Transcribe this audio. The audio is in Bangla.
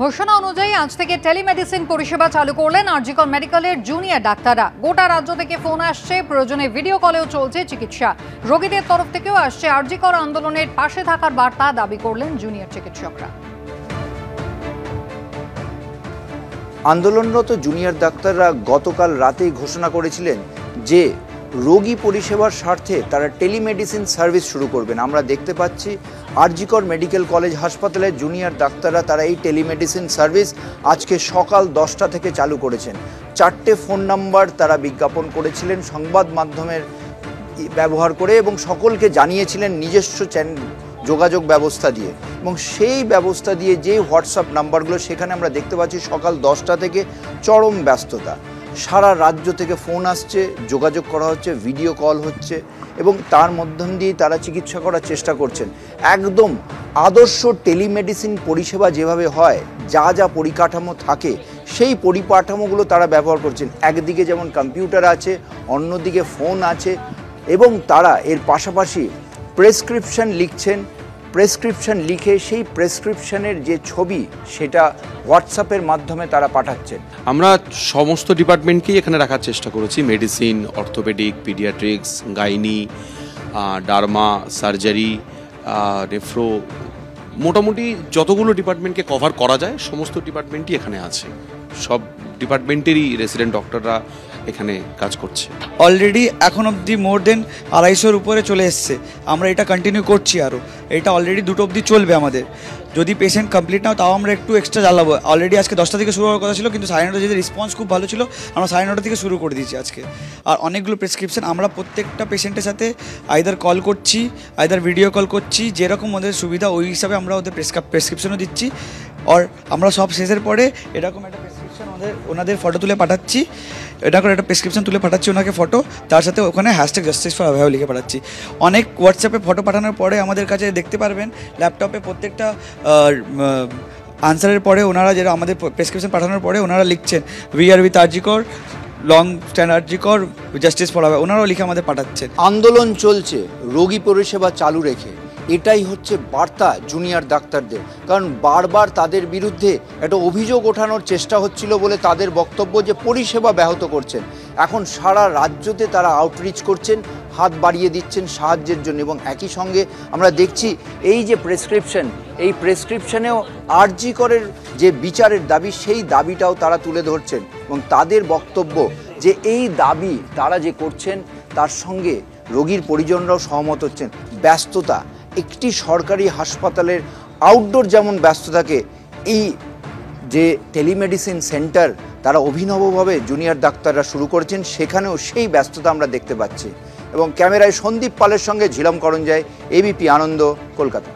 ঘোষণা অনুযায়ী আজ থেকে টেলিমেডিসিন পরিষেবা চালু করলেন আরজিকর মেডিকেলের জুনিয়র ডাক্তাররা। গোটা রাজ্য থেকে ফোন আসছে, প্রয়োজনে ভিডিও কলেও চলছে চিকিৎসা। রোগীদের তরফ থেকেও আসছে আরজিকর আন্দোলনের পাশে থাকার বার্তা, দাবি করলেন জুনিয়র চিকিৎসকরা। আন্দোলনরত জুনিয়র ডাক্তাররা গতকাল রাতেই ঘোষণা করেছিলেন যে রোগী পরিষেবার স্বার্থে তারা টেলিমেডিসিন সার্ভিস শুরু করবেন। আমরা দেখতে পাচ্ছি আরজিকর মেডিকেল কলেজ হাসপাতালের জুনিয়র ডাক্তাররা তারা এই টেলিমেডিসিন সার্ভিস আজকে সকাল 10টা থেকে চালু করেছেন। 4টে ফোন নাম্বার তারা বিজ্ঞাপন করেছিলেন সংবাদ মাধ্যমের ব্যবহার করে এবং সকলকে জানিয়েছিলেন নিজস্ব যোগাযোগ ব্যবস্থা দিয়ে, এবং সেই ব্যবস্থা দিয়ে যে হোয়াটসঅ্যাপ নাম্বারগুলো সেখানে আমরা দেখতে পাচ্ছি সকাল 10টা থেকে চরম ব্যস্ততা। সারা রাজ্য থেকে ফোন আসছে, যোগাযোগ করা হচ্ছে, ভিডিও কল হচ্ছে এবং তার মাধ্যম দিয়ে তারা চিকিৎসা করার চেষ্টা করছেন। একদম আদর্শ টেলিমেডিসিন পরিষেবা যেভাবে হয়, যা যা পরিকাঠামো থাকে সেই পরিকাঠামোগুলো তারা ব্যবহার করছেন। একদিকে যেমন কম্পিউটার আছে, অন্যদিকে ফোন আছে এবং তারা এর পাশাপাশি প্রেসক্রিপশন লিখছেন। প্রেসক্রিপশন লিখে সেই প্রেসক্রিপশনের যে ছবি সেটা হোয়াটসঅ্যাপের মাধ্যমে তারা পাঠাচ্ছেন। আমরা সমস্ত ডিপার্টমেন্টকেই এখানে রাখার চেষ্টা করেছি, medicine, orthopaedic, paediatrics, gynae, derma, surgery, nephro, মোটামুটি যতগুলো ডিপার্টমেন্টকে কভার করা যায় সমস্ত ডিপার্টমেন্টই এখানে আছে। সব ডিপার্টমেন্টেরই রেসিডেন্ট ডক্টররা এখানে কাজ করছে। অলরেডি এখন অবধি মোর দেন 250-এর উপরে চলে এসছে। আমরা এটা কন্টিনিউ করছি, আরও এটা অলরেডি 2টো অবধি চলবে আমাদের। যদি পেশেন্ট কমপ্লিট নাও তাও আমরা একটু এক্সট্রা চালাবো। অলরেডি আজকে 10টা থেকে শুরু হওয়ার কথা ছিল, কিন্তু 9:30 যদি রেসপন্স খুব ভালো ছিল আমরা 9:30 থেকে শুরু করে দিয়েছি আজকে। আর অনেকগুলো প্রেসক্রিপশন আমরা প্রত্যেকটা পেশেন্টের সাথে আইদার কল করছি, আইদার ভিডিও কল করছি, যেরকম ওদের সুবিধা ওই হিসাবে আমরা ওদের প্রেসক্রিপশনও দিচ্ছি। আর আমরা সব শেষের পরে এরকম একটা প্রেসক্রিপশন ওনাদের ফটো তুলে পাঠাচ্ছি, এটা করে একটা প্রেসক্রিপশন তুলে পাঠাচ্ছি ওনাকে ফটো, তার সাথে ওখানে #justice4Abhay লিখে পাঠাচ্ছি। অনেক হোয়াটসঅ্যাপে ফটো পাঠানোর পরে আমাদের কাছে দেখতে পারবেন ল্যাপটপে প্রত্যেকটা আনসারের পরে ওনারা যেটা আমাদের প্রেসক্রিপশন পাঠানোর পরে ওনারা লিখছেন we are with RG Kar, long stand RG Kar, জাস্টিস4Abhay, ওনারাও লিখে আমাদের পাঠাচ্ছেন। আন্দোলন চলছে রোগী পরিষেবা চালু রেখে, এটাই হচ্ছে বার্তা জুনিয়র ডাক্তারদের। কারণ বারবার তাদের বিরুদ্ধে একটা অভিযোগ ওঠানোর চেষ্টা হচ্ছিল বলে তাদের বক্তব্য যে পরিষেবা ব্যাহত করছেন। এখন সারা রাজ্যতে তারা আউটরিচ করছেন, হাত বাড়িয়ে দিচ্ছেন সাহায্যের জন্য। এবং একই সঙ্গে আমরা দেখছি এই যে প্রেসক্রিপশন, এই প্রেসক্রিপশনেও আরজিকরের যে বিচারের দাবি সেই দাবিটাও তারা তুলে ধরছেন এবং তাদের বক্তব্য যে এই দাবি তারা যে করছেন তার সঙ্গে রোগীর পরিজনরাও সহমত হচ্ছেন। ব্যস্ততা, একটি সরকারি হাসপাতালের আউটডোর যেমন ব্যস্ত থাকে, এই যে টেলিমেডিসিন সেন্টার তারা অভিনবভাবে জুনিয়র ডাক্তাররা শুরু করেছেন, সেখানেও সেই ব্যস্ততা আমরা দেখতে পাচ্ছি। এবং ক্যামেরায় সন্দীপ পালের সঙ্গে ঝিলম করঞ্জাই, এবিপি আনন্দ, কলকাতা।